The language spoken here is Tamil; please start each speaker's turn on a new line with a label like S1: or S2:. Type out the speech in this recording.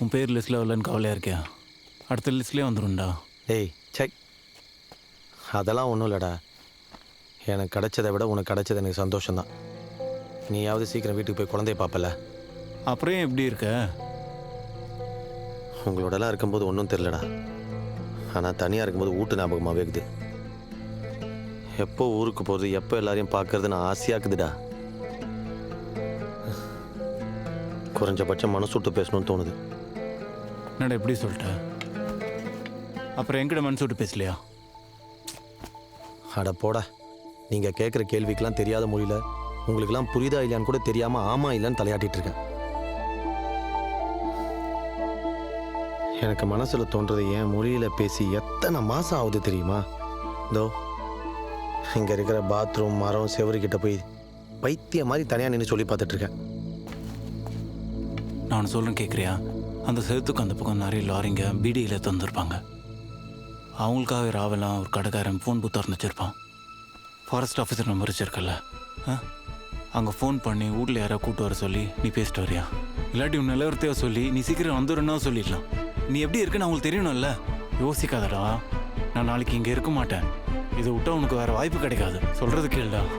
S1: உன் பேர் லிஸ்ட்டில் வரலன்னு கவலையாக இருக்கியா? அடுத்த லிஸ்ட்லேயே வந்துடும்டா.
S2: டேய் சை, அதெல்லாம் ஒன்றும் இல்லைடா. எனக்கு கிடைச்சதை விட உனக்கு கிடைச்சது எனக்கு சந்தோஷம்தான். நீயாவது சீக்கிரம் வீட்டுக்கு போய் குழந்தைய பார்ப்பல.
S1: அப்புறம் ஏன் எப்படி இருக்க?
S2: உங்களோடலாம் இருக்கும்போது ஒன்றும் தெரிலடா. ஆனால் தனியாக இருக்கும்போது வீட்டு ஞாபகமாகவே இருக்குது. எப்போ ஊருக்கு போகிறது, எப்போ எல்லாரையும் பார்க்கறது நான் ஆசையாக்குதுடா. குறைஞ்சபட்சம் மனசு விட்டு பேசணும்னு தோணுது.
S1: என்னடா எப்படி சொல்லிட்ட? அப்புறம் என்கிட்ட மனசு விட்டு பேசலையா?
S2: அட போடா, நீங்கள் கேட்குற கேள்விக்கெலாம் தெரியாத மொழியில் உங்களுக்கெல்லாம் புரியுதா இல்லையான்னு கூட தெரியாமல் ஆமாம் இல்லைன்னு தலையாட்டிகிட்டு இருக்கேன். எனக்கு மனசில் தோன்றதை என் மொழியில் பேசி எத்தனை மாதம் ஆகுது தெரியுமா? இதோ இங்கே இருக்கிற பாத்ரூம், மரம், செவருக்கிட்ட போய் பைத்திய மாதிரி தனியாக நின்று சொல்லி பார்த்துட்ருக்கேன்.
S1: நான் சொல்கிறேன் கேட்குறியா? அந்த செவத்துக்கு அந்த பக்கம் நிறைய லாரிங்க பீடியில் தந்துருப்பாங்க. அவங்களுக்காக ராவெல்லாம் ஒரு கடைக்காரன் ஃபோன் பூத் திறந்து வச்சுருப்பான். ஃபாரஸ்ட் ஆஃபீஸர் நம்பர் வச்சுருக்கல, அங்கே ஃபோன் பண்ணி வீட்டில் யாராவது கூப்பிட்டு வர சொல்லி நீ பேசிட்டு வரியா? இல்லாட்டி உன் நிலவரத்தையோ சொல்லி நீ சீக்கிரம் வந்துடுன்னா சொல்லிடலாம். நீ எப்படி இருக்குன்னு அவங்களுக்கு தெரியணும்ல. யோசிக்காதடா, நான் நாளைக்கு இங்கே இருக்க மாட்டேன். இதை விட்டா உனக்கு வேறு வாய்ப்பு கிடைக்காது. சொல்கிறது கேளுடா.